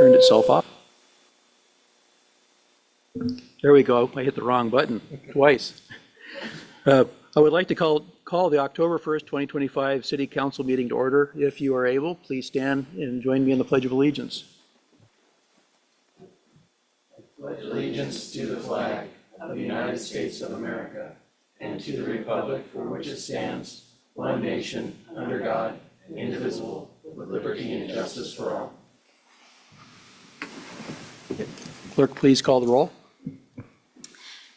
turned itself off. There we go. I hit the wrong button twice. I would like to call the October 1st, 2025 City Council meeting to order. If you are able, please stand and join me in the Pledge of Allegiance. I pledge allegiance to the flag of the United States of America and to the republic for which it stands, one nation, under God, indivisible, with liberty and justice for all. Clerk, please call the roll.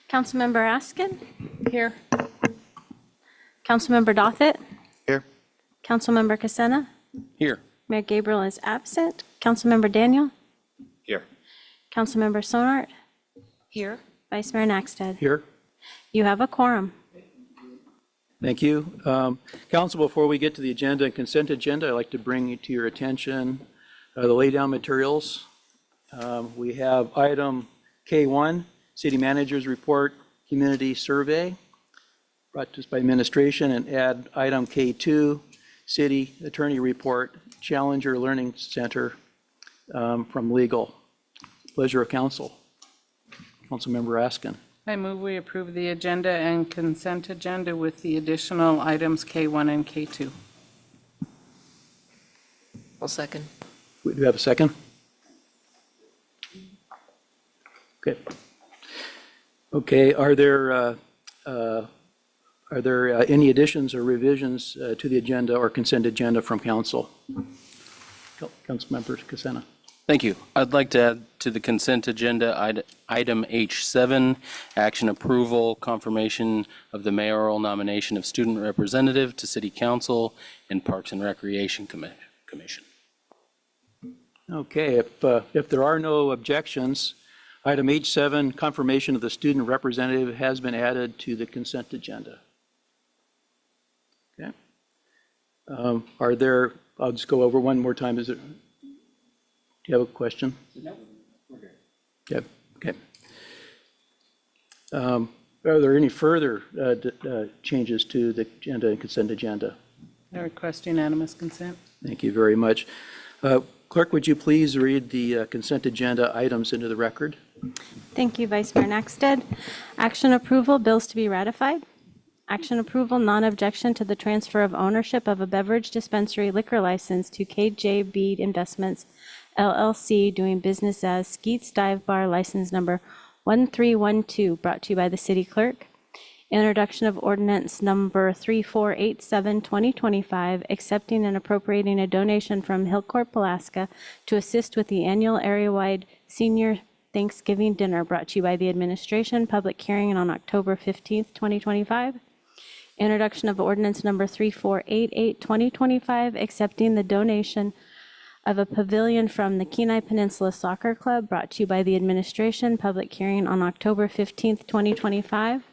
Councilmember Askin? Here. Councilmember Dothett? Here. Councilmember Casena? Here. Mayor Gabriel is absent. Councilmember Daniel? Here. Councilmember Sonart? Here. Vice Mayor Naxted? Here. You have a quorum. Thank you. Council, before we get to the agenda and consent agenda, I'd like to bring to your attention the laydown materials. We have item K1, City Manager's Report, Community Survey, brought to us by administration, and add item K2, City Attorney Report, Challenger Learning Center from legal. Pleasure of council. Councilmember Askin. I move we approve the agenda and consent agenda with the additional items K1 and K2. I'll second. Do we have a second? Okay. Okay, are there any additions or revisions to the agenda or consent agenda from council? Councilmember Casena. Thank you. I'd like to add to the consent agenda item H7, action approval, confirmation of the mayoral nomination of student representative to City Council and Parks and Recreation Commission. Okay, if there are no objections, item H7, confirmation of the student representative, has been added to the consent agenda. Okay. Are there, I'll just go over one more time. Do you have a question? No, we're good. Okay. Are there any further changes to the agenda and consent agenda? I request unanimous consent. Thank you very much. Clerk, would you please read the consent agenda items into the record? Thank you, Vice Mayor Naxted. Action approval, bills to be ratified. Action approval, non-objection to the transfer of ownership of a beverage dispensary liquor license to KJ Bead Investments, LLC, doing business as Skeets Dive Bar, license number 1312, brought to you by the City Clerk. Introduction of ordinance number 3487, 2025, accepting and appropriating a donation from Hillcorp, Alaska to assist with the annual area-wide senior Thanksgiving dinner, brought to you by the administration. Public hearing on October 15th, 2025. Introduction of ordinance number 3488, 2025, accepting the donation of a pavilion from the Kenai Peninsula Soccer Club, brought to you by the administration. Public hearing on October 15th, 2025.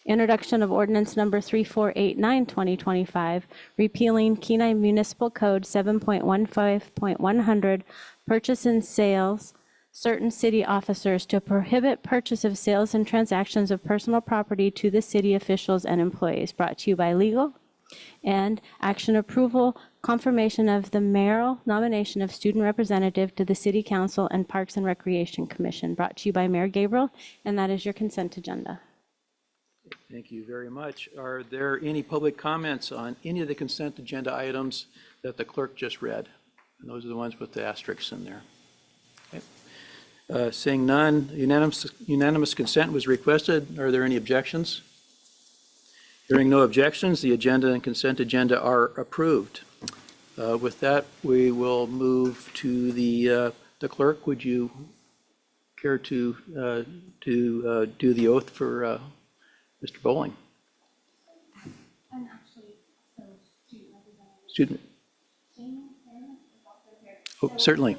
Introduction of ordinance number 3489, 2025, repealing Kenai Municipal Code 7.15.100, purchase and sales, certain city officers, to prohibit purchase of sales and transactions of personal property to the city officials and employees, brought to you by legal. And action approval, confirmation of the mayoral nomination of student representative to the City Council and Parks and Recreation Commission, brought to you by Mayor Gabriel, and that is your consent agenda. Thank you very much. Are there any public comments on any of the consent agenda items that the clerk just read? And those are the ones with the asterisks in there. Okay. Seeing none, unanimous consent was requested. Are there any objections? Hearing no objections, the agenda and consent agenda are approved. With that, we will move to the clerk. Would you care to do the oath for Mr. Bowling? I'm actually student representative. Student. Oh, certainly.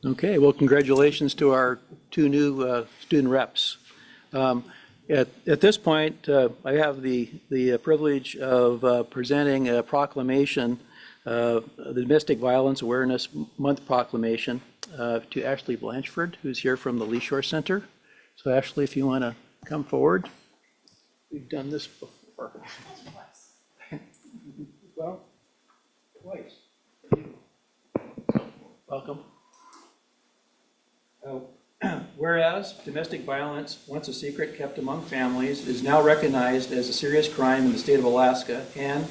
Okay, well, congratulations to our two new student reps. At this point, I have the privilege of presenting a proclamation, the Domestic Violence Awareness Month proclamation, to Ashley Blanchford, who's here from the Lee Shore Center. So Ashley, if you want to come forward. We've done this before. Well, twice. Welcome. Whereas domestic violence, once a secret kept among families, is now recognized as a serious crime in the state of Alaska, and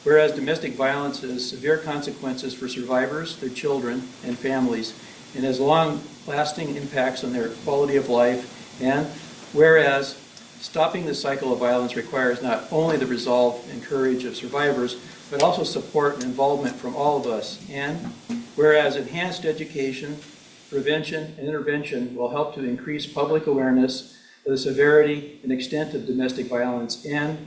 whereas domestic violence has severe consequences for survivors, their children, and families, and has long-lasting impacts on their quality of life, and whereas stopping the cycle of violence requires not only the resolve and courage of survivors, but also support and involvement from all of us, and whereas enhanced education, prevention, and intervention will help to increase public awareness of the severity and extent of domestic violence, and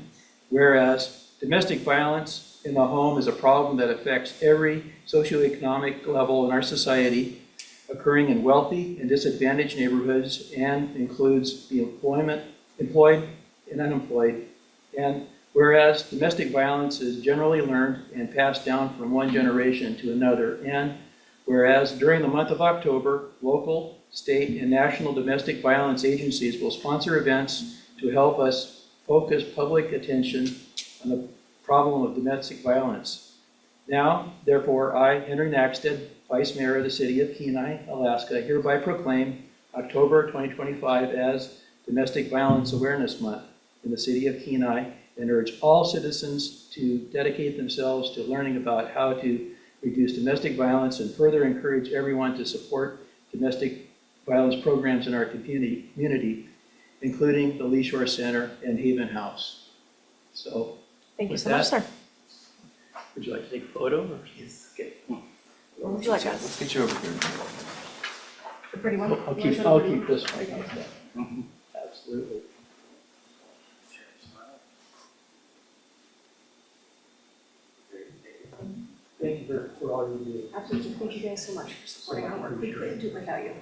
whereas domestic violence in the home is a problem that affects every socioeconomic level in our society, occurring in wealthy and disadvantaged neighborhoods, and includes the employed and unemployed, and whereas domestic violence is generally learned and passed down from one generation to another, and whereas during the month of October, local, state, and national domestic violence agencies will sponsor events to help us focus public attention on the problem of domestic violence. Now, therefore, I, Henry Nackstead, Vice Mayor of the City of Kenai, Alaska, hereby proclaim October 2025 as Domestic Violence Awareness Month in the City of Kenai, and urge all citizens to dedicate themselves to learning about how to reduce domestic violence and further encourage everyone to support domestic violence programs in our community, including the Lee Shore Center and Haven House. So, Thank you with so much, that, sir. would you like to take a photo? Or? Okay. What would you like us? Let's get you over here. The pretty one? I'll You wanna show the keep pretty one? this one. Absolutely. Thank you for all you do. Absolutely. Thank you guys so much for supporting our work. We couldn't do it without you.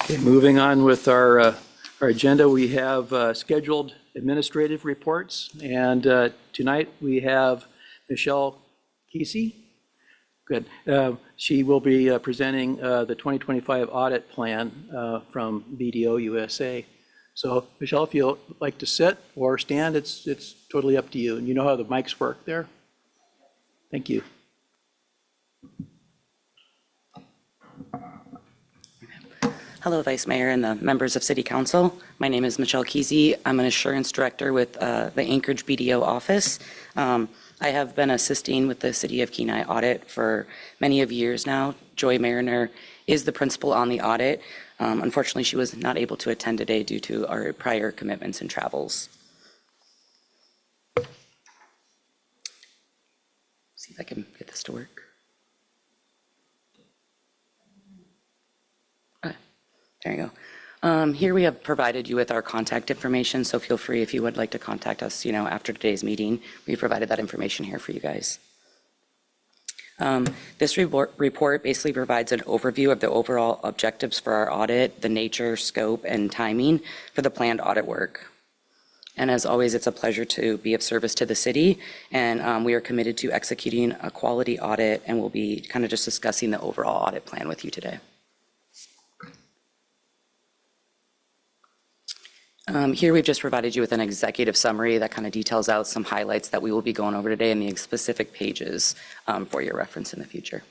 Okay, moving on with our agenda, we have scheduled administrative reports, and tonight we have Michelle Kesey. Good. She will be presenting the 2025 audit plan from BDO USA. So, Michelle, if you'd like to sit or stand, it's totally up to you. And you know how the mics work there? Thank you. Hello, Vice Mayor and the members of City Council. My name is Michelle Kesey. I'm an Assurance Director with the Anchorage BDO office. I have been assisting with the City of Kenai audit for many of years now. Joy Mariner is the principal on the audit. Unfortunately, she was not able to attend today due to our prior commitments and travels. See if I can get this to work. There you go. Here we have provided you with our contact information, so feel free if you would like to contact us, after today's meeting. We provided that information here for you guys. This report basically provides an overview of the overall objectives for our audit, the nature, scope, and timing for the planned audit work. And as always, it's a pleasure to be of service to the city, and we are committed to executing a quality audit, and we'll be kind of just discussing the overall audit plan with you today. Here we've just provided you with an executive summary that kind of details out some highlights that we will be going over today in the specific pages for your reference in the future.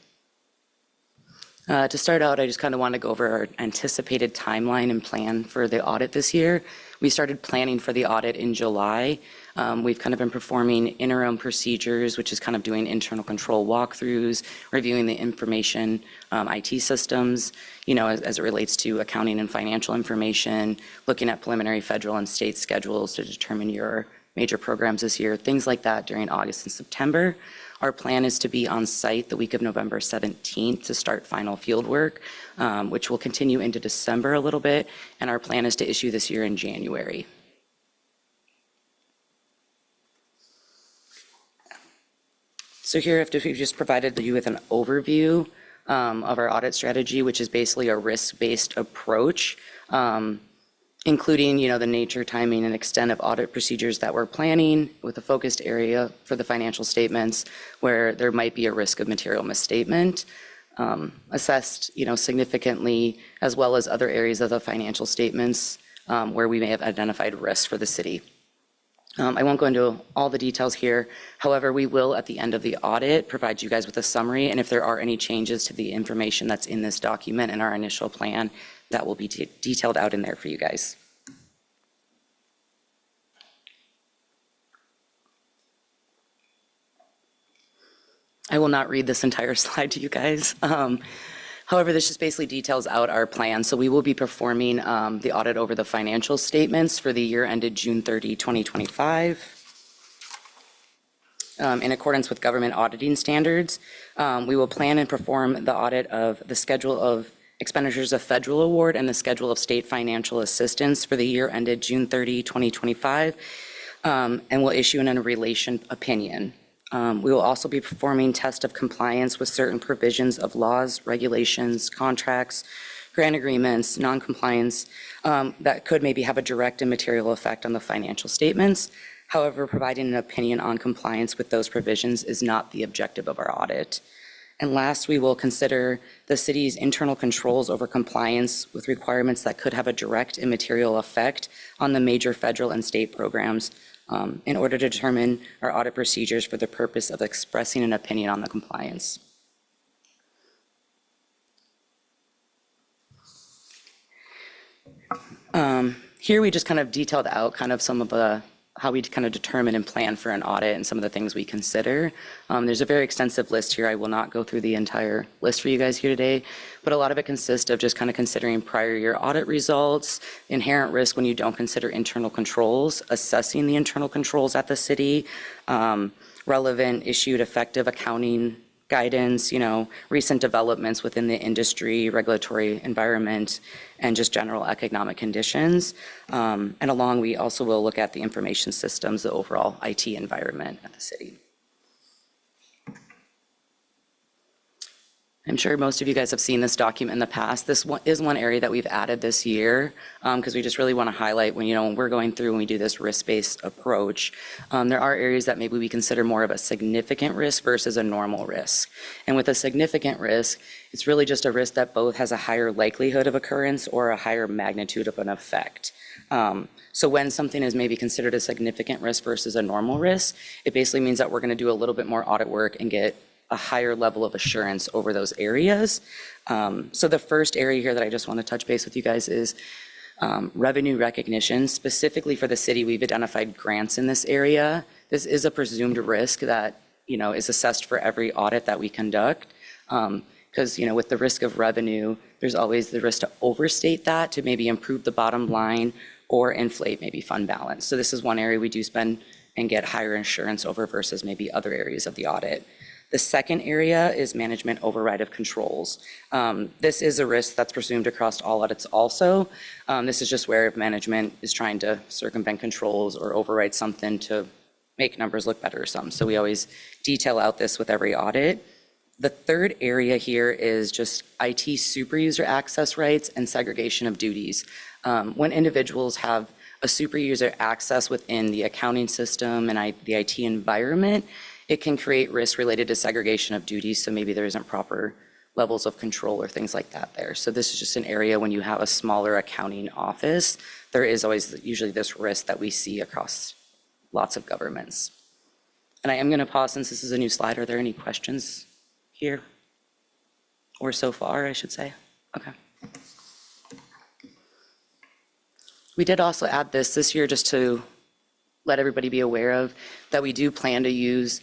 To start out, I just kind of want to go over our anticipated timeline and plan for the audit this year. We started planning for the audit in July. We've kind of been performing interim procedures, which is kind of doing internal control walkthroughs, reviewing the information IT systems, as it relates to accounting and financial information, looking at preliminary federal and state schedules to determine your major programs this year, things like that during August and September. Our plan is to be on site the week of November 17th to start final field work, which will continue into December a little bit, and our plan is to issue this year in January. So here we've just provided you with an overview of our audit strategy, which is basically a risk-based approach, including, the nature, timing, and extent of audit procedures that we're planning, with a focused area for the financial statements where there might be a risk of material misstatement, assessed, significantly, as well as other areas of the financial statements where we may have identified risks for the city. I won't go into all the details here. However, we will, at the end of the audit, provide you guys with a summary, and if there are any changes to the information that's in this document and our initial plan, that will be detailed out in there for you guys. I will not read this entire slide to you guys. However, this just basically details out our plan. So we will be performing the audit over the financial statements for the year ended June 30, 2025. In accordance with government auditing standards, we will plan and perform the audit of the schedule of expenditures of federal award and the schedule of state financial assistance for the year ended June 30, 2025, and will issue an relation opinion. We will also be performing test of compliance with certain provisions of laws, regulations, contracts, grant agreements, non-compliance that could maybe have a direct and material effect on the financial statements. However, providing an opinion on compliance with those provisions is not the objective of our audit. And last, we will consider the city's internal controls over compliance with requirements that could have a direct and material effect on the major federal and state programs in order to determine our audit procedures for the purpose of expressing an opinion on the compliance. Here we just kind of detailed out kind of some of the how we kind of determine and plan for an audit and some of the things we consider. There's a very extensive list here. I will not go through the entire list for you guys here today, but a lot of it consists of just kind of considering prior year audit results, inherent risk when you don't consider internal controls, assessing the internal controls at the city, relevant issued effective accounting guidance, recent developments within the industry, regulatory environment, and just general economic conditions. And along, we also will look at the information systems, the overall IT environment at the city. I'm sure most of you guys have seen this document in the past. This is one area that we've added this year because we just really want to highlight when we're going through and we do this risk-based approach. There are areas that maybe we consider more of a significant risk versus a normal risk. And with a significant risk, it's really just a risk that both has a higher likelihood of occurrence or a higher magnitude of an effect. So when something is maybe considered a significant risk versus a normal risk, it basically means that we're going to do a little bit more audit work and get a higher level of assurance over those areas. So the first area here that I just want to touch base with you guys is revenue recognition. Specifically for the city, we've identified grants in this area. This is a presumed risk that is assessed for every audit that we conduct. Because with the risk of revenue, there's always the risk to overstate that to maybe improve the bottom line or inflate maybe fund balance. So this is one area we do spend and get higher insurance over versus maybe other areas of the audit. The second area is management override of controls. This is a risk that's presumed across all audits also. This is just where if management is trying to circumvent controls or override something to make numbers look better or something. So we always detail out this with every audit. The third area here is just IT super user access rights and segregation of duties. When individuals have a super user access within the accounting system and the IT environment, it can create risk related to segregation of duties, so maybe there isn't proper levels of control or things like that there. So this is just an area when you have a smaller accounting office, there is always usually this risk that we see across lots of governments. And I am going to pause since this is a new slide. Are there any questions here? Or so far, I should say. Okay. We did also add this year just to let everybody be aware of that we do plan to use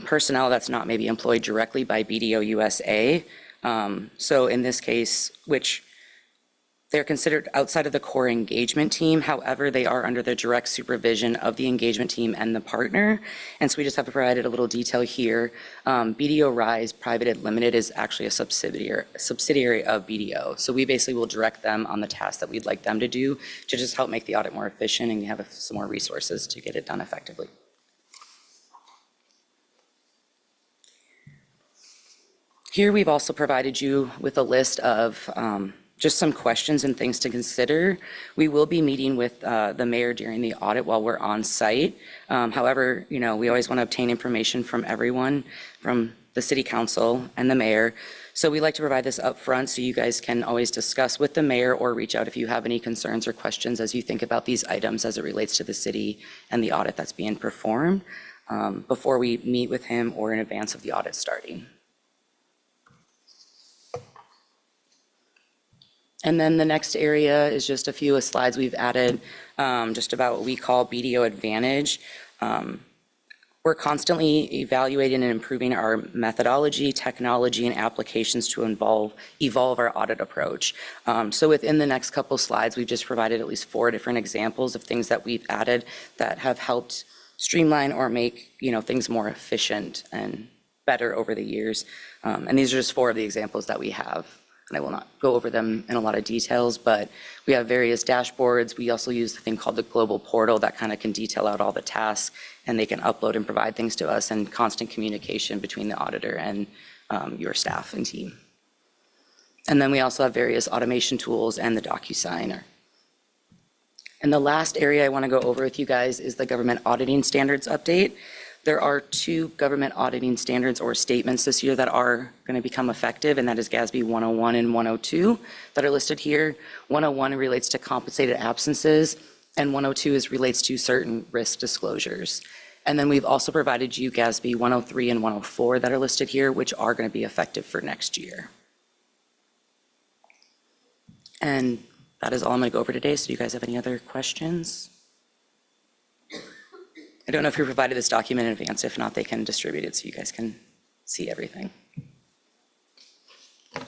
personnel that's not maybe employed directly by BDO USA. So in this case, which They're considered outside of the core engagement team. However, they are under the direct supervision of the engagement team and the partner. And so we just have provided a little detail here. BDO Rise Private Limited is actually a subsidiary of BDO. So we basically will direct them on the tasks that we'd like them to do to just help make the audit more efficient and have some more resources to get it done effectively. Here we've also provided you with a list of just some questions and things to consider. We will be meeting with the mayor during the audit while we're on site. However, we always want to obtain information from everyone, from the city council and the mayor. So we like to provide this up front so you guys can always discuss with the mayor or reach out if you have any concerns or questions as you think about these items as it relates to the city and the audit that's being performed before we meet with him or in advance of the audit starting. And then the next area is just a few slides we've added just about what we call BDO Advantage. We're constantly evaluating and improving our methodology, technology, and applications to evolve our audit approach. So within the next couple slides, we've just provided at least 4 different examples of things that we've added that have helped streamline or make things more efficient and better over the years. And these are just 4 of the examples that we have. And I will not go over them in a lot of details, but we have various dashboards. We also use the thing called the global portal that kind of can detail out all the tasks, and they can upload and provide things to us, and constant communication between the auditor and your staff and team. And then we also have various automation tools and the DocuSign. And the last area I want to go over with you guys is the government auditing standards update. There are 2 government auditing standards or statements this year that are going to become effective, and that is GASB 101 and 102 that are listed here. 101 relates to compensated absences, and 102 relates to certain risk disclosures. And then we've also provided you GASB 103 and 104 that are listed here, which are going to be effective for next year. And that is all I'm going to go over today. So do you guys have any other questions? I don't know if you provided this document in advance. If not, they can distribute it so you guys can see everything.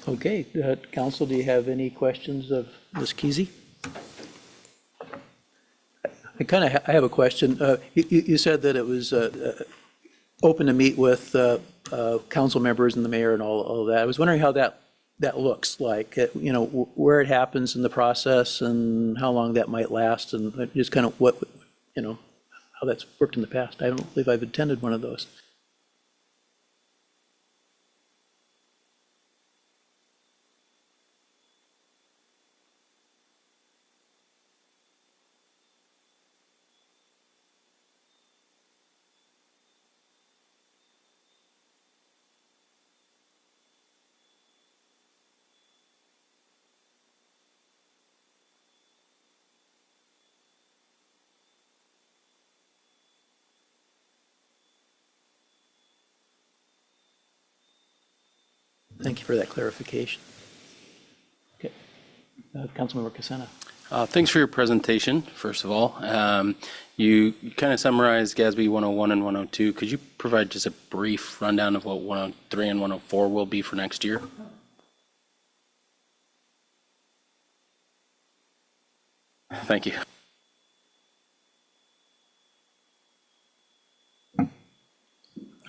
Okay, council, do you have any questions of Ms. Kesey? I have a question. You said that it was open to meet with council members and the mayor and all of that. I was wondering how that looks like, where it happens in the process and how long that might last, and just kind of what, how that's worked in the past. I don't believe I've attended one of those. Thank you for that clarification. Okay, Councilmember Cassena. Thanks for your presentation, first of all. You kind of summarized GASB 101 and 102. Could you provide just a brief rundown of what 103 and 104 will be for next year? Thank you.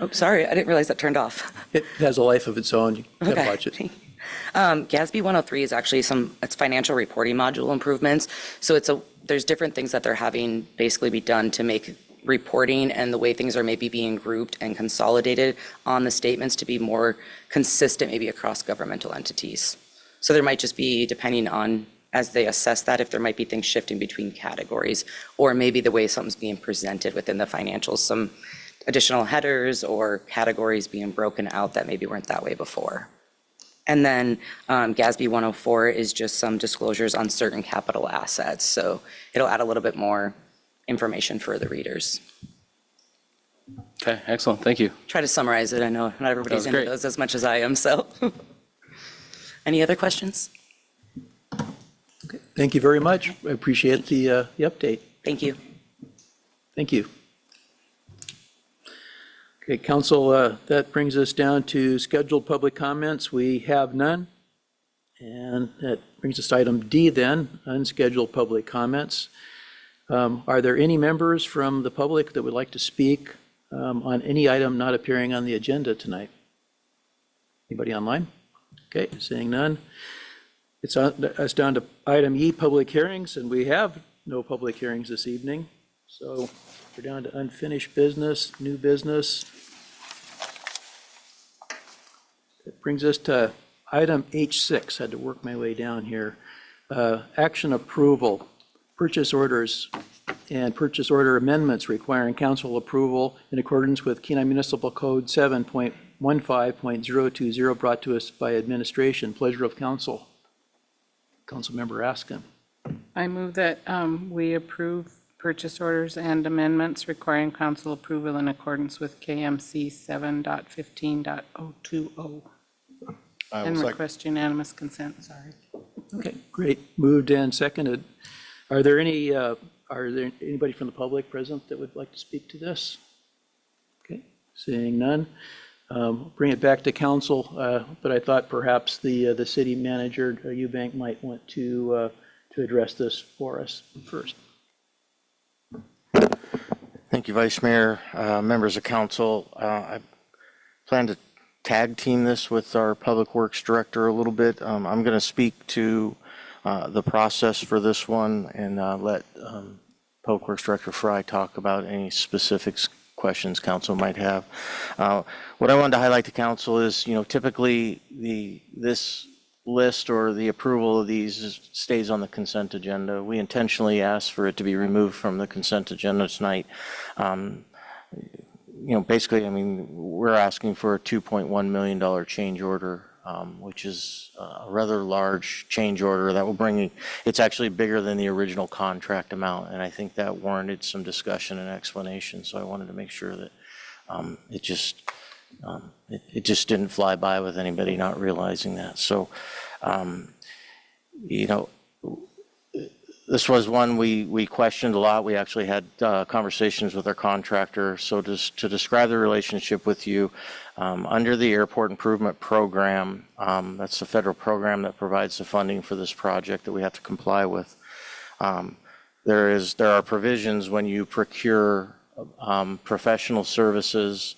Oh, sorry, I didn't realize that turned off. It has a life of its own. You can Okay. watch it. GASB 103 is actually it's financial reporting module improvements. So there's different things that they're having basically be done to make reporting and the way things are maybe being grouped and consolidated on the statements to be more consistent maybe across governmental entities. So there might just be, depending on as they assess that, if there might be things shifting between categories, or maybe the way something's being presented within the financials, some additional headers or categories being broken out that maybe weren't that way before. And then GASB 104 is just some disclosures on certain capital assets. So it'll add a little bit more information for the readers. Okay, excellent. Thank you. Try to summarize it. I know not everybody's into great. those as much as I am, so. Any other questions? Thank you very much. I appreciate the update. Thank you. Thank you. Okay, council, that brings us down to scheduled public comments. We have none. And that brings us to item D then, unscheduled public comments. Are there any members from the public that would like to speak on any item not appearing on the agenda tonight? Anybody online? Okay, seeing none. It's down to item E, public hearings, and we have no public hearings this evening. So we're down to unfinished business, new business. That brings us to item H6. Had to work my way down here. Action approval, purchase orders and purchase order amendments requiring council approval in accordance with Kenai Municipal Code 7.15.020 brought to us by administration. Pleasure of council. Councilmember Askin. I move that we approve purchase orders and amendments requiring council approval in accordance with KMC 7.15.020. And request unanimous consent, sorry. Okay, great. Moved and seconded. Are there anybody from the public present that would like to speak to this? Okay, seeing none. Bring it back to council, but I thought perhaps the city manager, Eubank, might want to address this for us first. Thank you, Vice Mayor, members of council. I plan to tag team this with our Public Works Director a little bit. I'm going to speak to the process for this one and let Public Works Director Fry talk about any specifics, questions council might have. What I wanted to highlight to council is, typically this list or the approval of these stays on the consent agenda. We intentionally asked for it to be removed from the consent agenda tonight. Basically, we're asking for a $2.1 million change order, which is a rather large change order that will bring, it's actually bigger than the original contract amount. And I think that warranted some discussion and explanation. So I wanted to make sure that it just didn't fly by with anybody not realizing that. So, this was one we questioned a lot. We actually had conversations with our contractor. So just to describe the relationship with you, under the Airport Improvement Program, that's the federal program that provides the funding for this project that we have to comply with. There are provisions when you procure professional services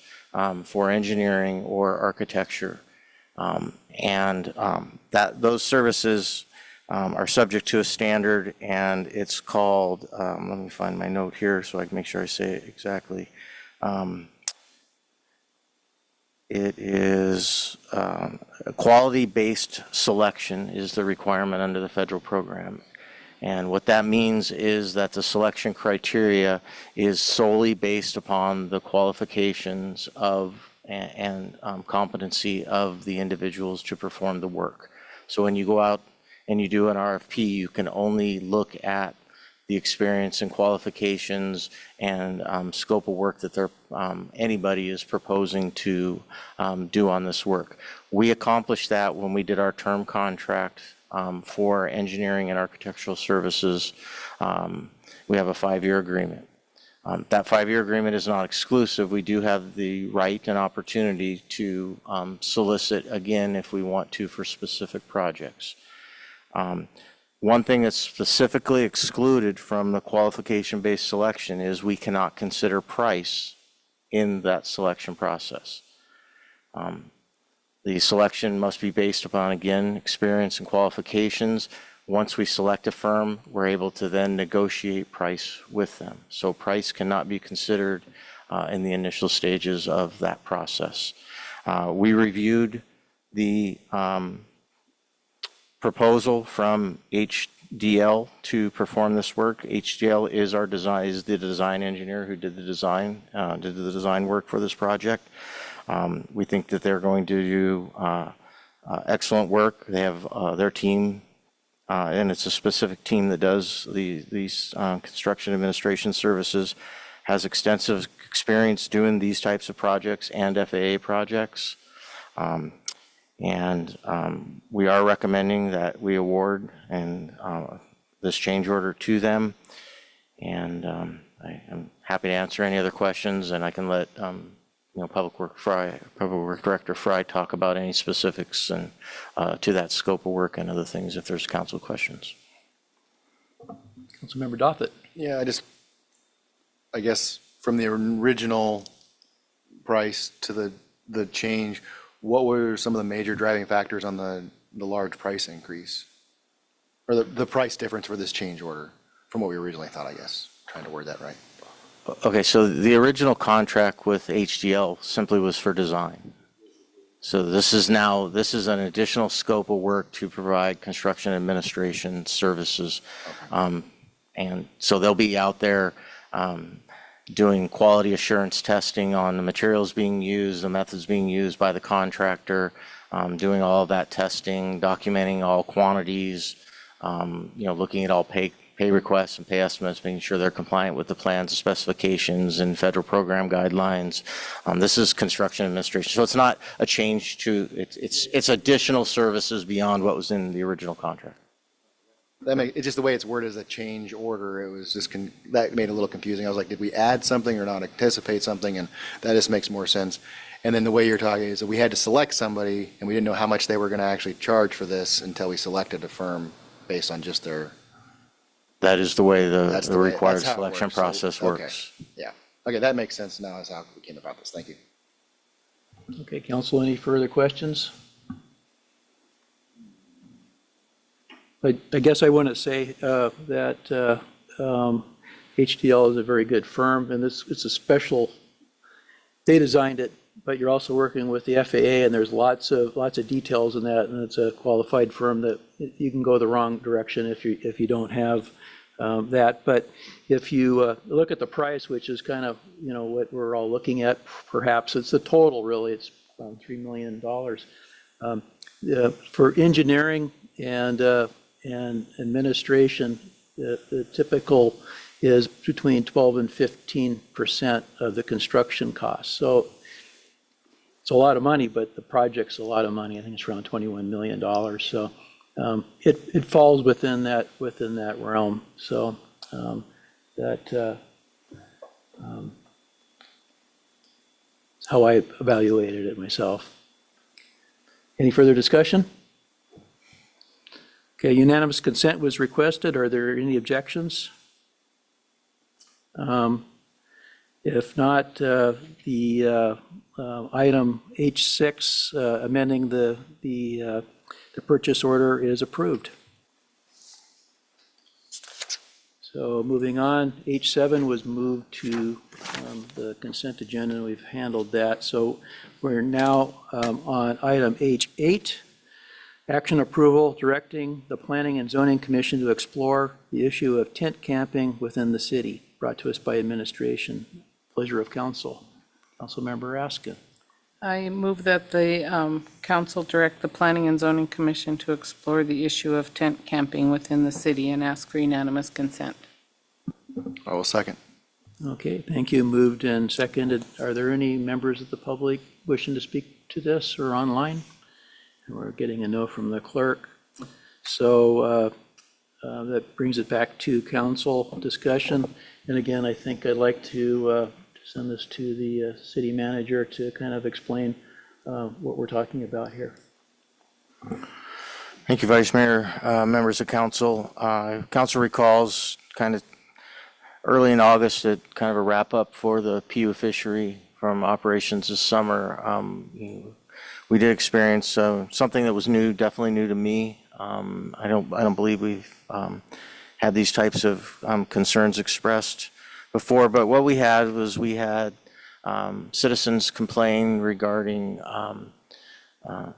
for engineering or architecture, and those services are subject to a standard, and it's called, let me find my note here so I can make sure I say it exactly. It is a quality-based selection is the requirement under the federal program. And what that means is that the selection criteria is solely based upon the qualifications of and competency of the individuals to perform the work. So when you go out and you do an RFP, you can only look at the experience and qualifications and scope of work that anybody is proposing to do on this work. We accomplished that when we did our term contract for engineering and architectural services. We have a 5-year agreement. That 5-year agreement is not exclusive. We do have the right and opportunity to solicit again if we want to for specific projects. One thing that's specifically excluded from the qualification-based selection is we cannot consider price in that selection process. The selection must be based upon, again, experience and qualifications. Once we select a firm, we're able to then negotiate price with them. So price cannot be considered in the initial stages of that process. We reviewed the proposal from HDL to perform this work. HDL is the design engineer who did the design work for this project. We think that they're going to do excellent work. They have their team, and it's a specific team that does these construction administration services, has extensive experience doing these types of projects and FAA projects. We are recommending that we award this change order to them. And I'm happy to answer any other questions, and I can let Public Work Director Fry talk about any specifics and to that scope of work and other things if there's council questions. Councilmember Doffett. Yeah, I guess from the original price to the change, what were some of the major driving factors on the large price increase? Or the price difference for this change order from what we originally thought, I guess, trying to word that right. Okay, so the original contract with HDL simply was for design. So this is an additional scope of work to provide construction administration services. And so they'll be out there doing quality assurance testing on the materials being used, the methods being used by the contractor, doing all of that testing, documenting all quantities, looking at all pay requests and pay estimates, making sure they're compliant with the plans, specifications, and federal program guidelines. This is construction administration, so it's not a change to it's additional services beyond what was in the original contract. It's just the way it's worded as a change order. It was just that made it a little confusing. I was like, did we add something or not anticipate something? And that just makes more sense. And then the way you're talking is that we had to select somebody, and we didn't know how much they were going to actually charge for this until we selected a firm based on just their. That is the way That's the the way- required that's how it selection works. process Okay. works. Yeah. Okay, that makes sense now as how we came about this. Thank you. Okay, council, any further questions? I guess I want to say that HDL is a very good firm, and it's a special, they designed it, but you're also working with the FAA, and there's lots of details in that, and it's a qualified firm that you can go the wrong direction if you don't have that. But if you look at the price, which is kind of, what we're all looking at, perhaps it's the total, really, it's around $3 million. For engineering and administration, the typical is between 12 and 15% of the construction cost. So it's a lot of money, but the project's a lot of money. I think it's around $21 million. So it falls within that realm. So that's how I evaluated it myself. Any further discussion? Okay, unanimous consent was requested. Are there any objections? If not, the item H6, amending the purchase order is approved. So moving on, H7 was moved to the consent agenda, and we've handled that. So we're now on item H8. Action approval directing the Planning and Zoning Commission to explore the issue of tent camping within the city, brought to us by administration. Pleasure of council. Councilmember Raskin. I move that the council direct the Planning and Zoning Commission to explore the issue of tent camping within the city and ask for unanimous consent. I will second. Okay, thank you. Moved and seconded. Are there any members of the public wishing to speak to this or online? We're getting a no from the clerk. So that brings it back to council discussion. And again, I think I'd like to send this to the city manager to kind of explain what we're talking about here. Thank you, Vice Mayor, members of council. Council recalls kind of early in August, kind of a wrap up for the PU fishery from operations this summer. We did experience something that was new, definitely new to me. I don't believe we've had these types of concerns expressed before, but what we had was citizens complain regarding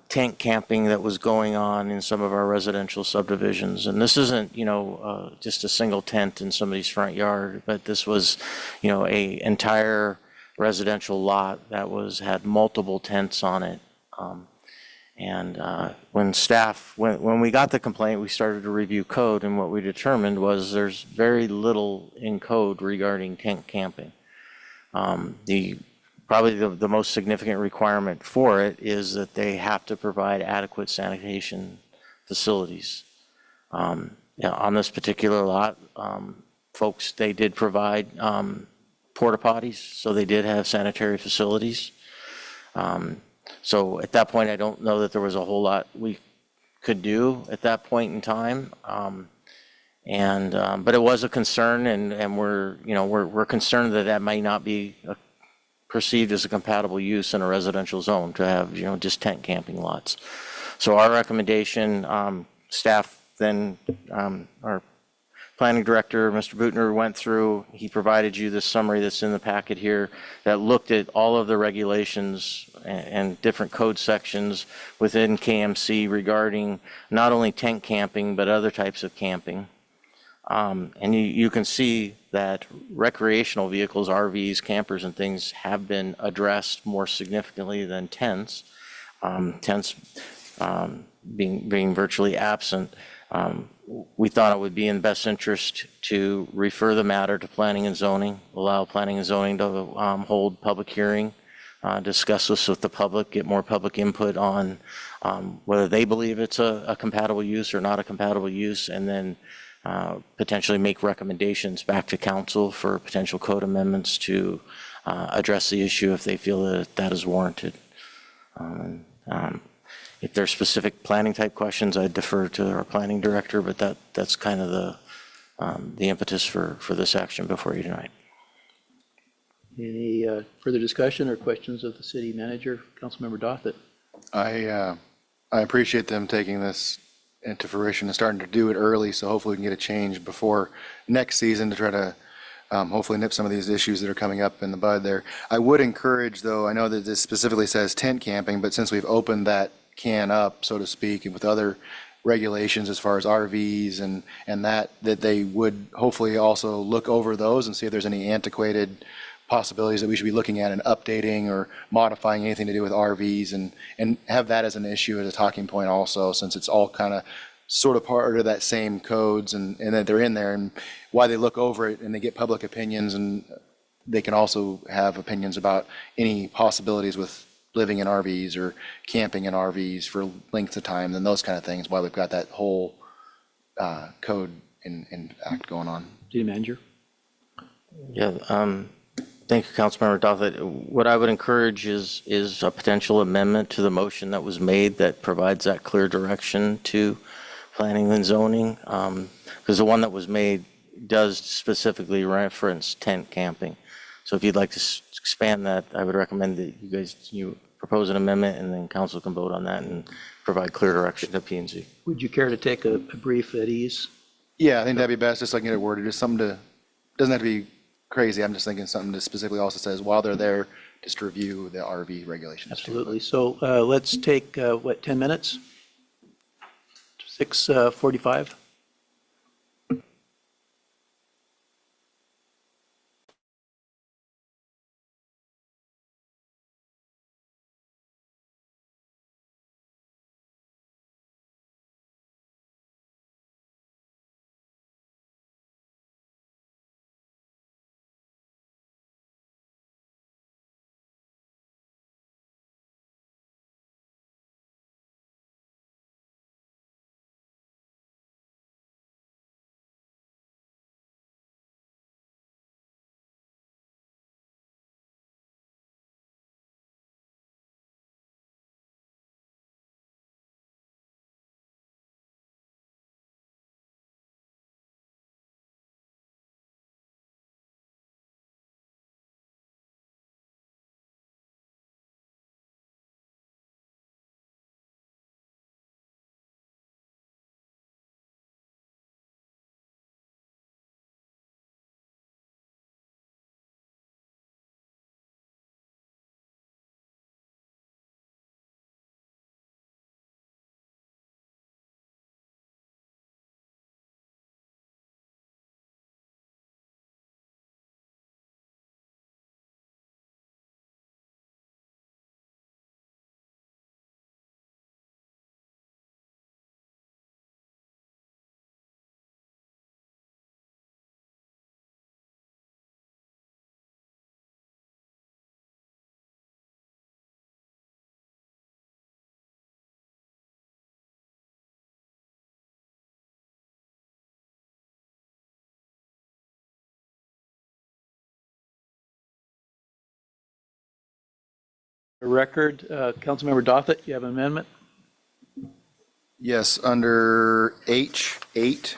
tent camping that was going on in some of our residential subdivisions. And this isn't, just a single tent in somebody's front yard, but this was, a entire residential lot that had multiple tents on it. When we got the complaint, we started to review code, and what we determined was there's very little in code regarding tent camping. Probably the most significant requirement for it is that they have to provide adequate sanitation facilities. On this particular lot, folks, they did provide porta potties, so they did have sanitary facilities. So at that point, I don't know that there was a whole lot we could do at that point in time. But it was a concern, and we're concerned that that might not be perceived as a compatible use in a residential zone to have, just tent camping lots. So our recommendation, staff then, our planning director, Mr. Bootner, went through, he provided you this summary that's in the packet here that looked at all of the regulations and different code sections within KMC regarding not only tent camping, but other types of camping. And you can see that recreational vehicles, RVs, campers, and things have been addressed more significantly than tents. Tents being virtually absent. We thought it would be in best interest to refer the matter to planning and zoning, allow planning and zoning to hold public hearing, discuss this with the public, get more public input on whether they believe it's a compatible use or not a compatible use, and then potentially make recommendations back to council for potential code amendments to address the issue if they feel that that is warranted. If there's specific planning type questions, I'd defer to our planning director, but that's kind of the impetus for this action before you tonight. Any further discussion or questions of the city manager, Councilmember Dothett? I appreciate them taking this into fruition and starting to do it early, so hopefully we can get a change before next season to try to hopefully nip some of these issues that are coming up in the bud there. I would encourage, though, I know that this specifically says tent camping, but since we've opened that can up, so to speak, and with other regulations as far as RVs and that they would hopefully also look over those and see if there's any antiquated possibilities that we should be looking at and updating or modifying anything to do with RVs and have that as an issue, as a talking point also, since it's all kind of sort of part of that same codes and that they're in there, and why they look over it and they get public opinions, and they can also have opinions about any possibilities with living in RVs or camping in RVs for lengths of time and those kind of things, why we've got that whole code and act going on. City manager? Yeah, thank you, Councilmember Dothett. What I would encourage is a potential amendment to the motion that was made that provides that clear direction to planning and zoning, because the one that was made does specifically reference tent camping. So if you'd like to expand that, I would recommend that you propose an amendment, and then council can vote on that and provide clear direction to P&Z. Would you care to take a brief at ease? Yeah, I think that'd be best, just so I can get it worded, just something to, doesn't have to be crazy, I'm just thinking something that specifically also says while they're there, just to review the RV regulations. Absolutely. So let's take, 10 minutes? 6:45? The record, Councilmember Doffett, you have an amendment? Yes, under H8,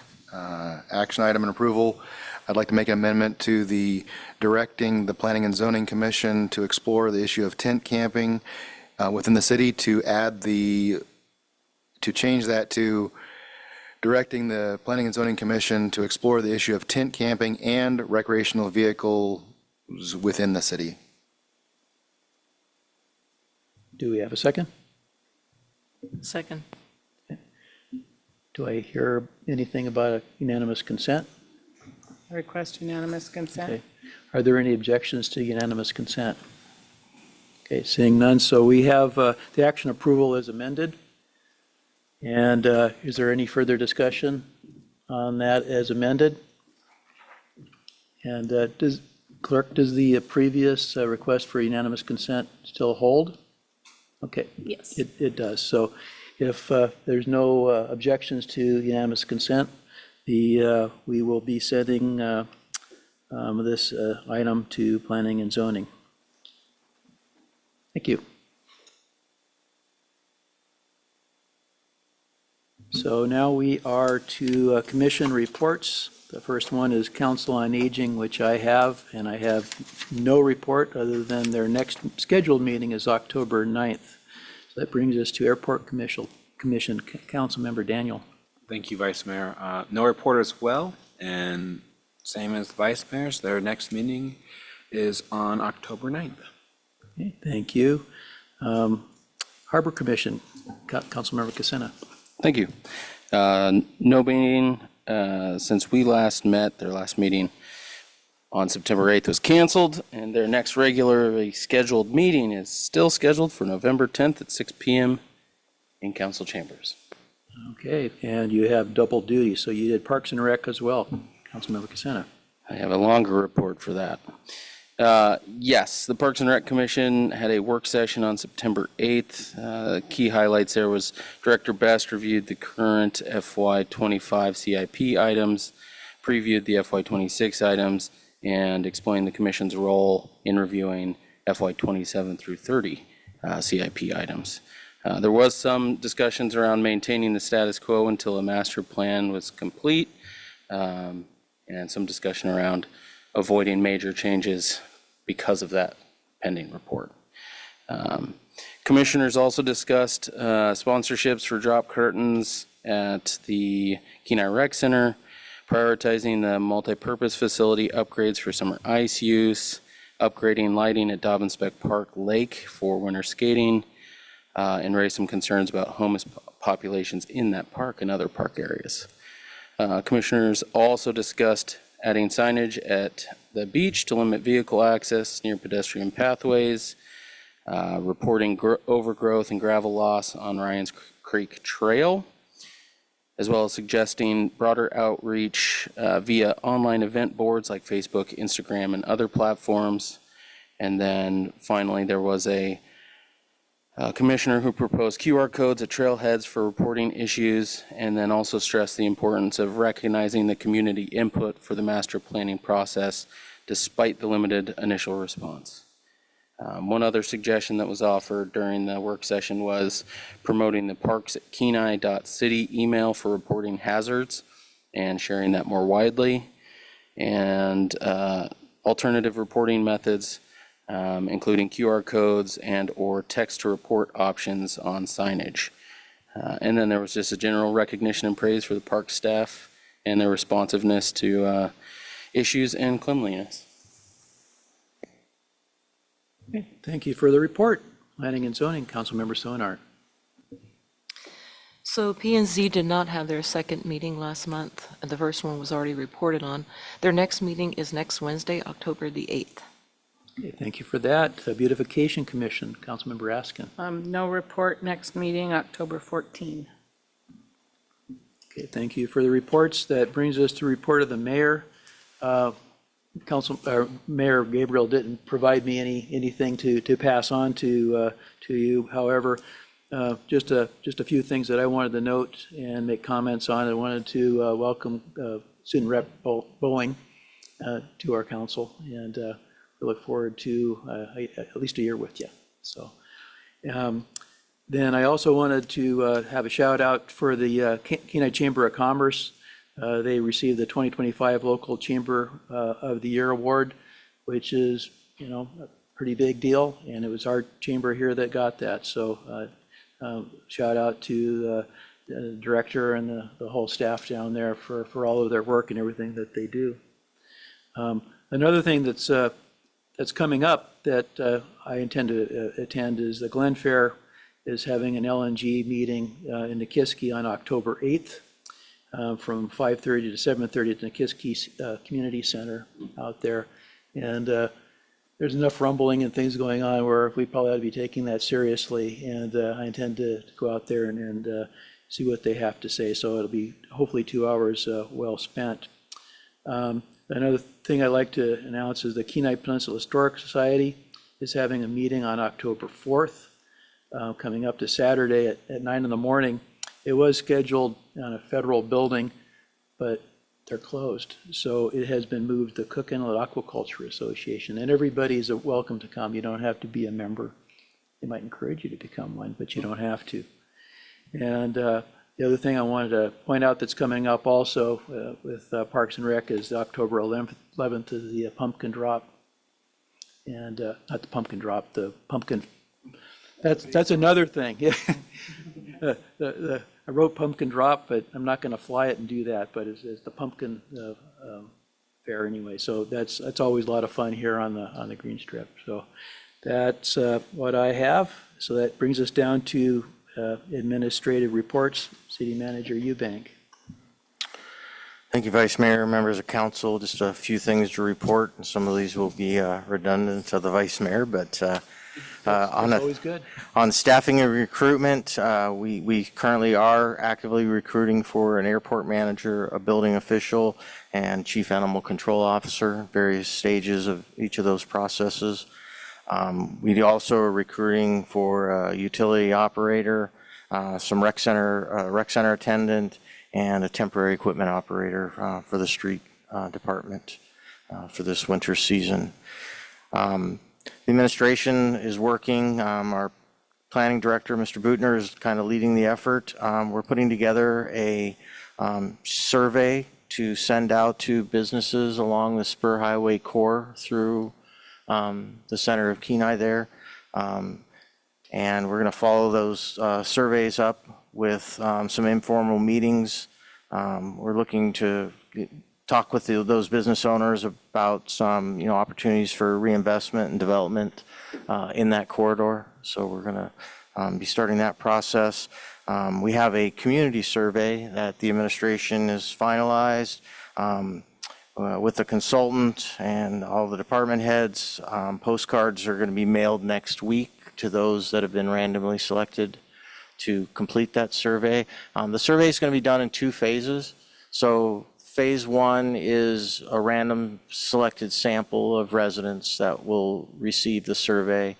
action item and approval, I'd like to make an amendment to the directing the Planning and Zoning Commission to explore the issue of tent camping within the city, to change that to directing the Planning and Zoning Commission to explore the issue of tent camping and recreational vehicles within the city. Do we have a second? Second. Do I hear anything about a unanimous consent? Request unanimous consent. Okay. Are there any objections to unanimous consent? Okay, seeing none, so we have the action approval is amended. And is there any further discussion on that as amended? And Clerk, does the previous request for unanimous consent still hold? Okay. Yes. It does. So if there's no objections to unanimous consent, we will be sending this item to Planning and Zoning. Thank you. So now we are to commission reports. The first one is Council on Aging, which I have, and I have no report other than their next scheduled meeting is October 9th. So that brings us to Airport Commission, Councilmember Daniel. Thank you, Vice Mayor. No report as well, and same as the Vice Mayor's, their next meeting is on October 9th. Okay, thank you. Harbor Commission, Councilmember Casena. Thank you. No meeting since we last met. Their last meeting on September 8th was canceled, and their next regularly scheduled meeting is still scheduled for November 10th at 6 p.m. in council chambers. Okay, and you have double duty, so you did Parks and Rec as well, Councilmember Casena. I have a longer report for that. Yes, the Parks and Rec Commission had a work session on September 8th. Key highlights there was Director Best reviewed the current FY25 CIP items, previewed the FY26 items, and explained the Commission's role in reviewing FY27 through 30 CIP items. There was some discussions around maintaining the status quo until a master plan was complete, and some discussion around avoiding major changes because of that pending report. Commissioners also discussed sponsorships for drop curtains at the Kenai Rec Center, prioritizing the multipurpose facility upgrades for summer ice use, upgrading lighting at Dobbinspec Park Lake for winter skating, and raised some concerns about homeless populations in that park and other park areas. Commissioners also discussed adding signage at the beach to limit vehicle access near pedestrian pathways, reporting overgrowth and gravel loss on Ryan's Creek Trail, as well as suggesting broader outreach via online event boards like Facebook, Instagram, and other platforms. And then finally, there was a commissioner who proposed QR codes at trailheads for reporting issues, and then also stressed the importance of recognizing the community input for the master planning process despite the limited initial response. One other suggestion that was offered during the work session was promoting the parks@kenai.city email for reporting hazards and sharing that more widely, and alternative reporting methods, including QR codes and or text-to-report options on signage. And then there was just a general recognition and praise for the park staff and their responsiveness to issues and cleanliness. Okay, thank you for the report. Planning and Zoning, Councilmember Sonar. So P and Z did not have their second meeting last month. The first one was already reported on. Their next meeting is next Wednesday, October the 8th. Okay, thank you for that. Beautification Commission, Councilmember Askin. No report, next meeting, October 14. Okay, thank you for the reports. That brings us to report of the mayor. Mayor Gabriel didn't provide me anything to pass on to you. However, just a few things that I wanted to note and make comments on. I wanted to welcome Student Rep Boeing to our council, and we look forward to at least a year with you. So Then I also wanted to have a shout out for the Kenai Chamber of Commerce. They received the 2025 Local Chamber of the Year Award, which is, a pretty big deal, and it was our chamber here that got that. So shout out to the director and the whole staff down there for all of their work and everything that they do. Another thing that's coming up that I intend to attend is the Glen Fair is having an LNG meeting in Nikiski on October 8th from 5:30 to 7:30 at the Nikiski Community Center out there. And there's enough rumbling and things going on where we probably ought to be taking that seriously. And I intend to go out there and see what they have to say. So it'll be hopefully 2 hours well spent. Another thing I'd like to announce is the Kenai Peninsula Historic Society is having a meeting on October 4th, coming up to Saturday at 9 in the morning. It was scheduled on a federal building, but they're closed. So it has been moved to Cook Inlet Aquaculture Association, and everybody's welcome to come. You don't have to be a member. They might encourage you to become one, but you don't have to. And the other thing I wanted to point out that's coming up also with Parks and Rec is October 11th is the pumpkin drop. And not the pumpkin drop, the pumpkin, that's another thing. Yeah. I wrote pumpkin drop, but I'm not going to fly it and do that, but it's the pumpkin fair anyway. So that's always a lot of fun here on the Green Strip. So that's what I have. So that brings us down to administrative reports. City Manager Eubank. Thank you, Vice Mayor, members of council. Just a few things to report, and some of these will be redundant to the Vice Mayor, but Always good. on staffing and recruitment, we currently are actively recruiting for an airport manager, a building official, and chief animal control officer, various stages of each of those processes. We also are recruiting for a utility operator, some rec center attendant, and a temporary equipment operator for the street department for this winter season. The administration is working. Our planning director, Mr. Bootner, is kind of leading the effort. We're putting together a survey to send out to businesses along the Spur Highway core through the center of Kenai there. And we're going to follow those surveys up with some informal meetings. We're looking to talk with those business owners about some, opportunities for reinvestment and development in that corridor. So we're going to be starting that process. We have a community survey that the administration has finalized with the consultant and all the department heads. Postcards are going to be mailed next week to those that have been randomly selected to complete that survey. The survey is going to be done in 2 phases. So phase 1 is a random selected sample of residents that will receive the survey.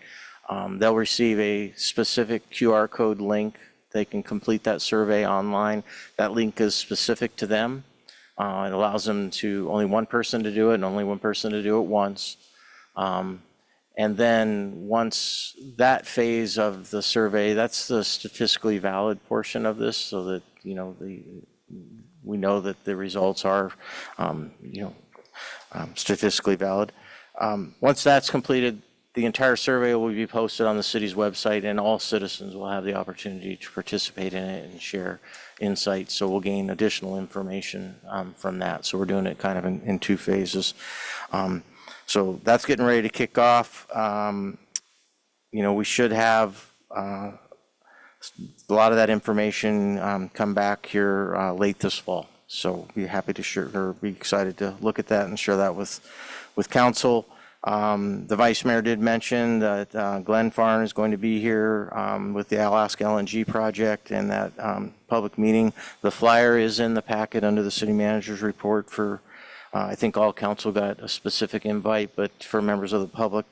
They'll receive a specific QR code link. They can complete that survey online. That link is specific to them. It allows them to only one person to do it and only one person to do it once. And then once that phase of the survey, that's the statistically valid portion of this, so that, we know that the results are, statistically valid. Once that's completed, the entire survey will be posted on the city's website, and all citizens will have the opportunity to participate in it and share insights. So we'll gain additional information from that. So we're doing it kind of in 2 phases. So that's getting ready to kick off. We should have a lot of that information come back here late this fall. So be happy to share, or be excited to look at that and share that with council. The Vice Mayor did mention that Glen Farn is going to be here with the Alaska LNG project and that public meeting. The flyer is in the packet under the city manager's report for, I think all council got a specific invite, but for members of the public,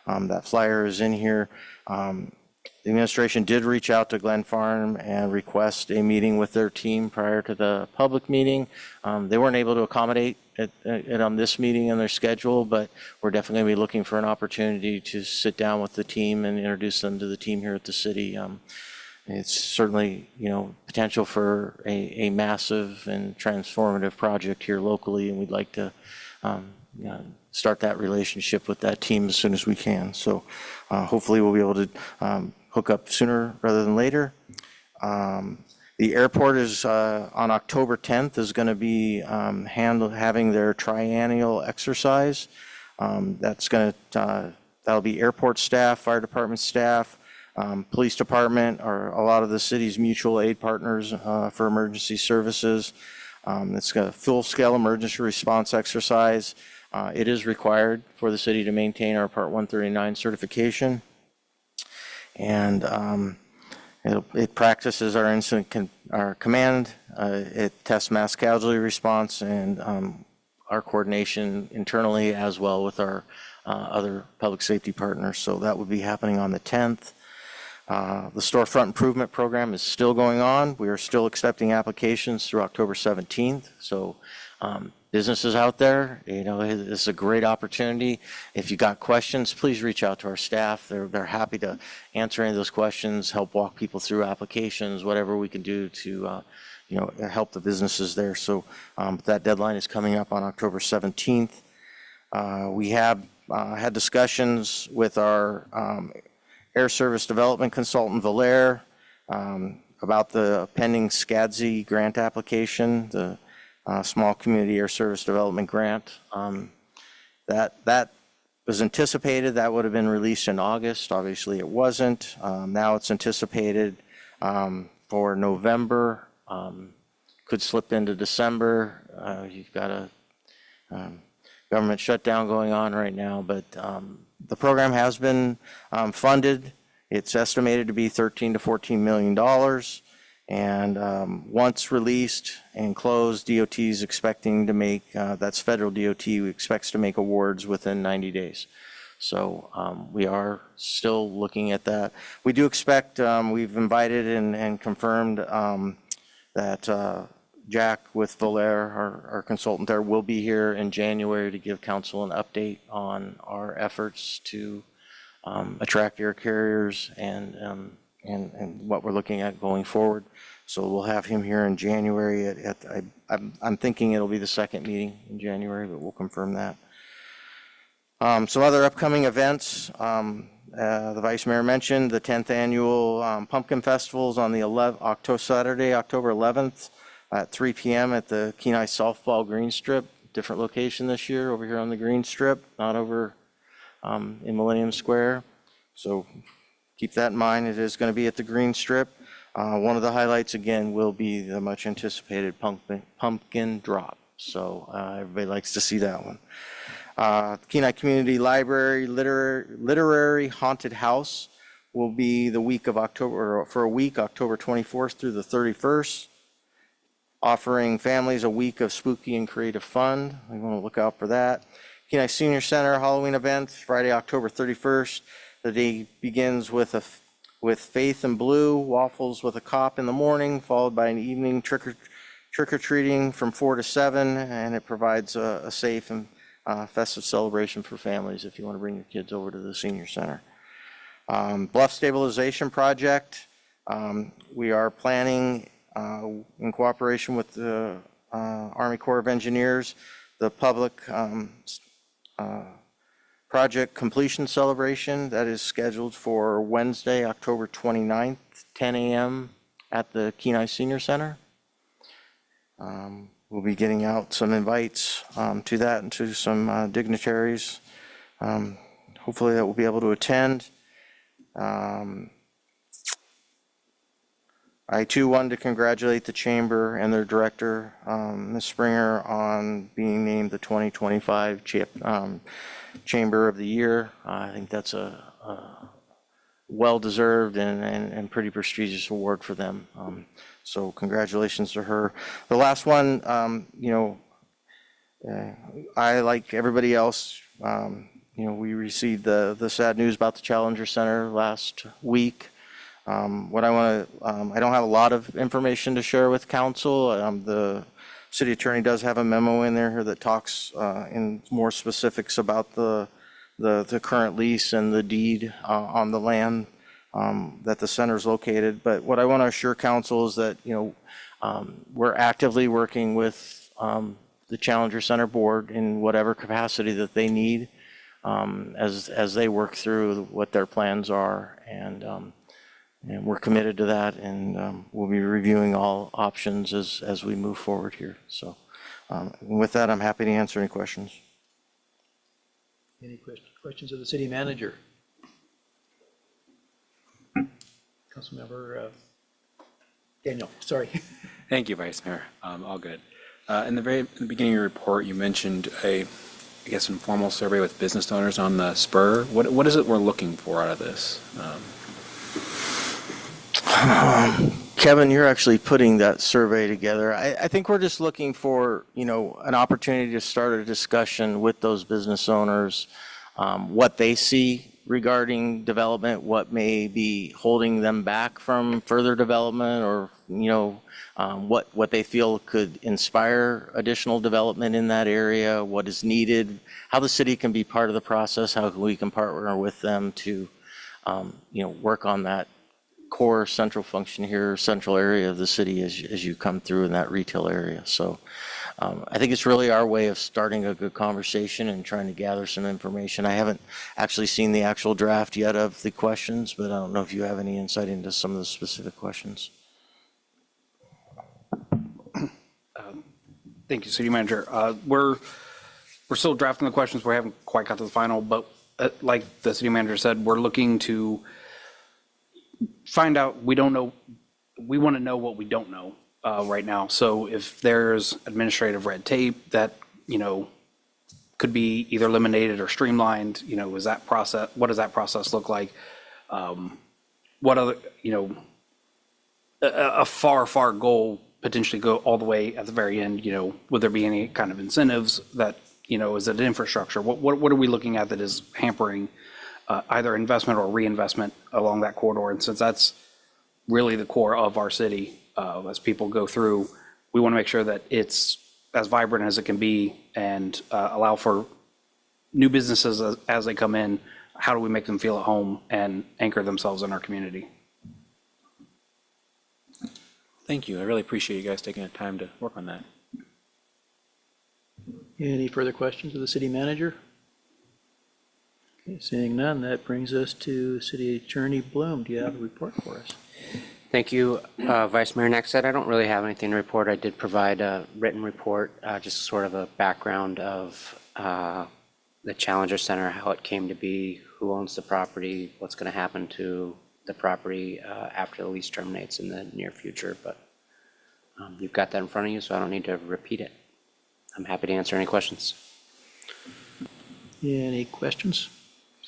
that flyer is in here. The administration did reach out to Glen Farm and request a meeting with their team prior to the public meeting. They weren't able to accommodate on this meeting on their schedule, but we're definitely going to be looking for an opportunity to sit down with the team and introduce them to the team here at the city. It's certainly, potential for a massive and transformative project here locally, and we'd like to start that relationship with that team as soon as we can. So hopefully we'll be able to hook up sooner rather than later. The airport is on October 10th is going to be having their triennial exercise. That'll be airport staff, fire department staff, police department, or a lot of the city's mutual aid partners for emergency services. It's a full-scale emergency response exercise. It is required for the city to maintain our Part 139 certification. And it practices our our command. It tests mass casualty response and our coordination internally as well with our other public safety partners. So that would be happening on the 10th. The storefront improvement program is still going on. We are still accepting applications through October 17th. So businesses out there, this is a great opportunity. If you got questions, please reach out to our staff. They're happy to answer any of those questions, help walk people through applications, whatever we can do to help the businesses there. So that deadline is coming up on October 17th. We have had discussions with our Air Service Development Consultant, Valair, about the pending SCADSI grant application, the Small Community Air Service Development Grant. That was anticipated. That would have been released in August. Obviously, it wasn't. Now it's anticipated for November. Could slip into December. You've got a government shutdown going on right now, but the program has been funded. It's estimated to be $13 to $14 million. And once released and closed, DOT is expecting to make, that's federal DOT, expects to make awards within 90 days. So we are still looking at that. We do expect, we've invited and confirmed that Jack with Valair, our consultant there, will be here in January to give council an update on our efforts to attract air carriers and what we're looking at going forward. So we'll have him here in January. I'm thinking it'll be the second meeting in January, but we'll confirm that. Some other upcoming events. The Vice Mayor mentioned the 10th annual Pumpkin Festivals on the Saturday, October 11th at 3 p.m. at the Kenai Softball Green Strip. Different location this year, over here on the Green Strip, not over in Millennium Square. So keep that in mind. It is going to be at the Green Strip. One of the highlights, again, will be the much anticipated pumpkin drop. So everybody likes to see that one. Kenai Community Library Literary Haunted House will be the week of October, or for a week, October 24th through the 31st, offering families a week of spooky and creative fun. We want to look out for that. Kenai Senior Center Halloween event, Friday, October 31st. The day begins with Faith and Blue, waffles with a cop in the morning, followed by an evening trick-or-treating from 4 to 7, and it provides a safe and festive celebration for families if you want to bring your kids over to the Senior Center. Bluff Stabilization Project, we are planning in cooperation with the Army Corps of Engineers, the public project completion celebration that is scheduled for Wednesday, October 29th, 10 a.m. at the Kenai Senior Center. We'll be getting out some invites to that and to some dignitaries. Hopefully that will be able to attend. I too wanted to congratulate the Chamber and their director, Ms. Springer, on being named the 2025 Chamber of the Year. I think that's a well-deserved and pretty prestigious award for them. So congratulations to her. The last one, I, like everybody else, we received the sad news about the Challenger Center last week. I don't have a lot of information to share with council. The city attorney does have a memo in there that talks in more specifics about the current lease and the deed on the land that the center is located. But what I want to assure council is that, we're actively working with the Challenger Center Board in whatever capacity that they need as they work through what their plans are. And we're committed to that, and we'll be reviewing all options as we move forward here. So with that, I'm happy to answer any questions. Any questions of the city manager? Councilmember Daniel, sorry. Thank you, Vice Mayor. All good. In the beginning of your report, you mentioned I guess, informal survey with business owners on the spur. What is it we're looking for out of this? Kevin, you're actually putting that survey together. I think we're just looking for, an opportunity to start a discussion with those business owners, what they see regarding development, what may be holding them back from further development, or, what they feel could inspire additional development in that area, what is needed, how the city can be part of the process, how we can partner with them to, work on that core central function here, central area of the city as you come through in that retail area. So I think it's really our way of starting a good conversation and trying to gather some information. I haven't actually seen the actual draft yet of the questions, but I don't know if you have any insight into some of the specific questions. Thank you, City Manager. We're still drafting the questions. We haven't quite got to the final, but like the City Manager said, we're looking to find out. We don't know. We want to know what we don't know right now. So if there's administrative red tape that, could be either eliminated or streamlined, is that process, what does that process look like? What other, a far goal potentially go all the way at the very end, would there be any kind of incentives that, is it infrastructure? What are we looking at that is hampering either investment or reinvestment along that corridor? And since that's really the core of our city, as people go through, we want to make sure that it's as vibrant as it can be and allow for new businesses as they come in. How do we make them feel at home and anchor themselves in our community? Thank you. I really appreciate you guys taking the time to work on that. Any further questions of the city manager? Okay, seeing none, that brings us to City Attorney Bloom. Do you have a report for us? Thank you, Vice Mayor Nexted. I don't really have anything to report. I did provide a written report, just sort of a background of the Challenger Center, how it came to be, who owns the property, what's going to happen to the property after the lease terminates in the near future. But you've got that in front of you, so I don't need to repeat it. I'm happy to answer any questions. Any questions?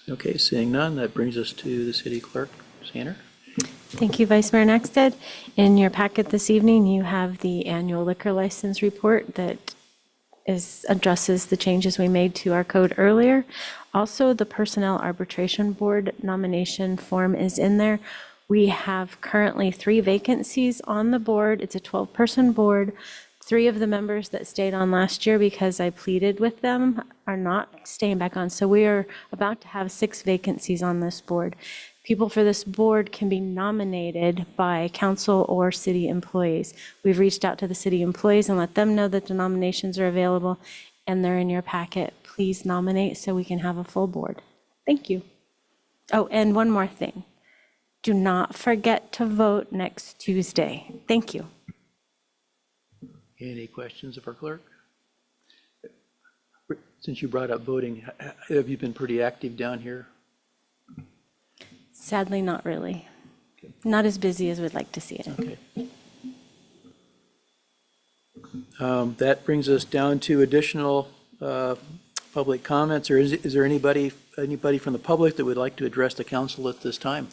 Okay, seeing none, that brings us to the city clerk, Sander. Thank you, Vice Mayor Nexted. In your packet this evening, you have the annual liquor license report that addresses the changes we made to our code earlier. Also, the Personnel Arbitration Board nomination form is in there. We have currently 3 vacancies on the board. It's a 12-person board. 3 of the members that stayed on last year because I pleaded with them are not staying back on. So we are about to have 6 vacancies on this board. People for this board can be nominated by council or city employees. We've reached out to the city employees and let them know that the nominations are available and they're in your packet. Please nominate so we can have a full board. Thank you. Oh, and one more thing. Do not forget to vote next Tuesday. Thank you. Any questions of our clerk? Since you brought up voting, have you been pretty active down here? Sadly, not really. Not as busy as we'd like to see it. Okay. That brings us down to additional public comments, or is there anybody from the public that would like to address the council at this time?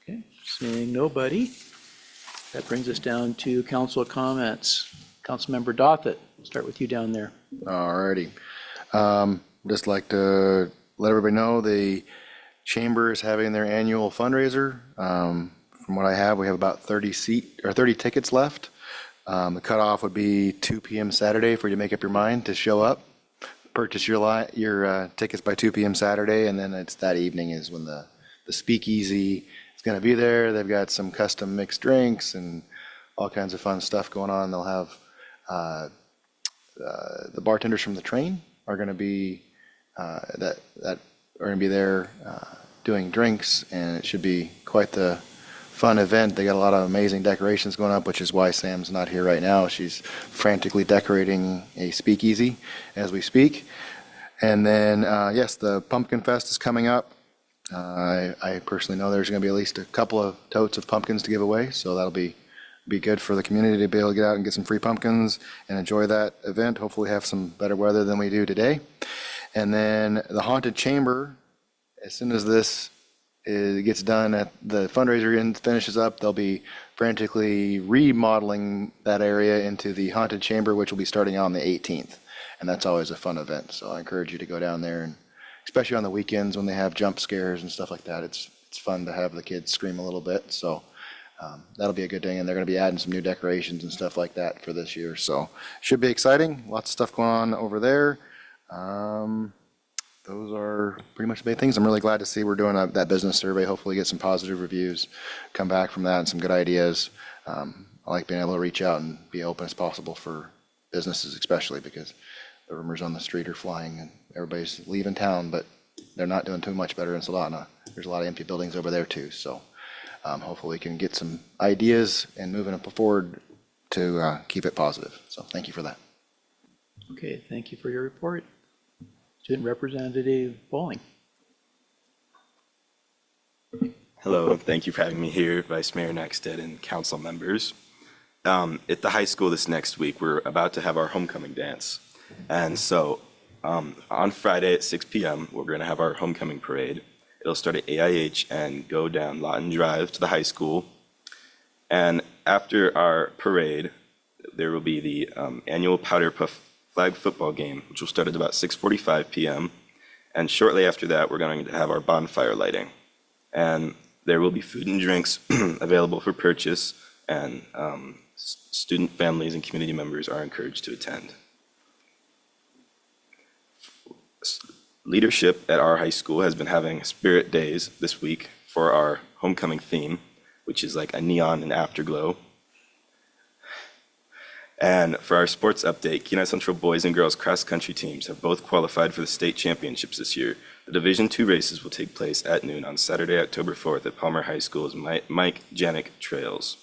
Okay, seeing nobody, that brings us down to council comments. Councilmember Dothett, we'll start with you down there. All righty. Just like to let everybody know the chamber is having their annual fundraiser. From what I have, we have about 30 tickets left. The cutoff would be 2 p.m. Saturday for you to make up your mind to show up. Purchase your tickets by 2 p.m. Saturday, and then it's that evening is when the speakeasy is going to be there. They've got some custom mixed drinks and all kinds of fun stuff going on. They'll have the bartenders from the train are going to be that are going to be there doing drinks, and it should be quite the fun event. They got a lot of amazing decorations going up, which is why Sam's not here right now. She's frantically decorating a speakeasy as we speak. And then, yes, the Pumpkin Fest is coming up. I personally know there's going to be at least a couple of totes of pumpkins to give away, so that'll be good for the community to be able to get out and get some free pumpkins and enjoy that event. Hopefully have some better weather than we do today. And then the Haunted Chamber, as soon as this gets done, the fundraiser finishes up, they'll be frantically remodeling that area into the Haunted Chamber, which will be starting on the 18th. And that's always a fun event. So I encourage you to go down there, and especially on the weekends when they have jump scares and stuff like that. It's fun to have the kids scream a little bit. So that'll be a good thing. And they're going to be adding some new decorations and stuff like that for this year. So should be exciting. Lots of stuff going on over there. Those are pretty much the big things. I'm really glad to see we're doing that business survey. Hopefully get some positive reviews, come back from that and some good ideas. I like being able to reach out and be open as possible for businesses, especially because the rumors on the street are flying and everybody's leaving town, but they're not doing too much better in Soldotna. There's a lot of empty buildings over there too. So hopefully we can get some ideas and moving it forward to keep it positive. So thank you for that. Okay, thank you for your report. Student Representative Bowling. Hello, thank you for having me here, Vice Mayor Nackstead and council members. At the high school this next week, we're about to have our homecoming dance. And so on Friday at 6 p.m., we're going to have our homecoming parade. It'll start at AIH and go down Lawton Drive to the high school. And after our parade, there will be the annual Powder Puff flag football game, which will start at about 6:45 p.m. And shortly after that, we're going to have our bonfire lighting. And there will be food and drinks available for purchase, and student families and community members are encouraged to attend. Leadership at our high school has been having Spirit Days this week for our homecoming theme, which is like a neon and afterglow. And for our sports update, Kenai Central boys and girls cross country teams have both qualified for the state championships this year. The Division II races will take place at noon on Saturday, October 4th at Palmer High School's Mike Janik Trails.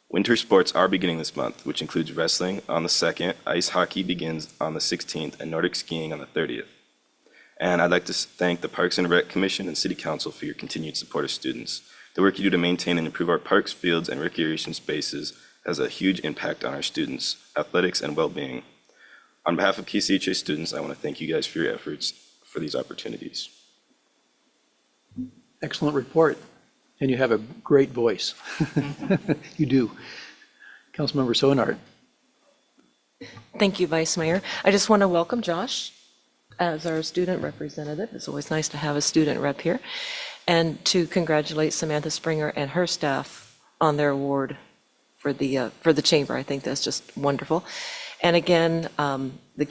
Winter sports are beginning this month, which includes wrestling on the 2nd, ice hockey begins on the 16th, and Nordic skiing on the 30th. And I'd like to thank the Parks and Rec Commission and City Council for your continued support of students. The work you do to maintain and improve our parks, fields, and recreation spaces has a huge impact on our students' athletics and well-being. On behalf of KCHA students, I want to thank you guys for your efforts for these opportunities. Excellent report, and you have a great voice. You do. Councilmember Sonard. Thank you, Vice Mayor. I just want to welcome Josh as our student representative. It's always nice to have a student rep here, and to congratulate Samantha Springer and her staff on their award for the chamber. I think that's just wonderful. And again, the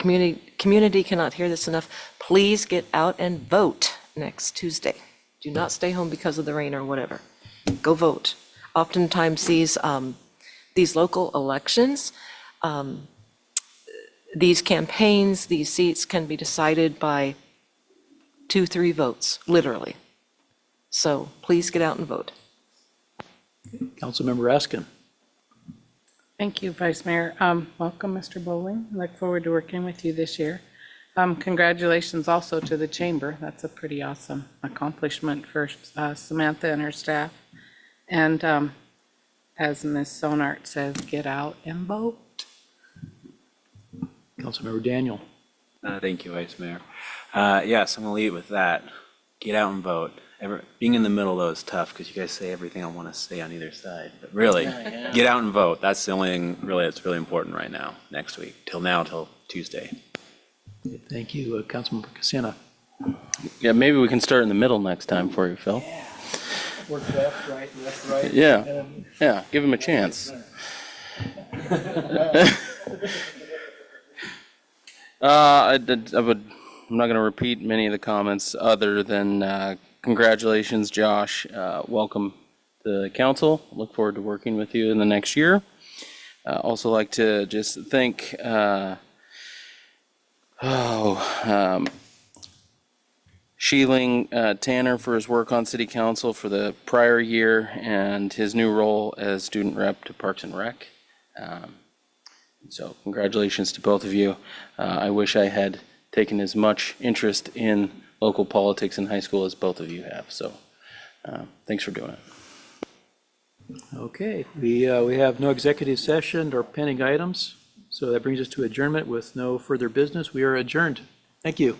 community cannot hear this enough. Please get out and vote next Tuesday. Do not stay home because of the rain or whatever. Go vote. Oftentimes these local elections, these campaigns, these seats can be decided by 2-3 votes, literally. So please get out and vote. Councilmember Askin. Thank you, Vice Mayor. Welcome, Mr. Bowling. I look forward to working with you this year. Congratulations also to the chamber. That's a pretty awesome accomplishment for Samantha and her staff. And as Ms. Sonart says, get out and vote. Councilmember Daniel. Thank you, Vice Mayor. Yes, I'm going to lead with that. Get out and vote. Being in the middle, though, is tough because you guys say everything I want to say on either side. But really, get out and vote. That's the only thing really that's really important right now, next week, till Tuesday. Thank you, Councilmember Cassina. Yeah, maybe we can start in the middle next time for you, Phil. Work left, right, left, right. Yeah, give him a chance. I'm not going to repeat many of the comments other than congratulations, Josh. Welcome to the council. Look forward to working with you in the next year. Also like to just thank Sheeling Tanner for his work on city council for the prior year and his new role as student rep to Parks and Rec. So congratulations to both of you. I wish I had taken as much interest in local politics in high school as both of you have. So thanks for doing it. Okay, we have no executive session or pending items, so that brings us to adjournment with no further business. We are adjourned. Thank you.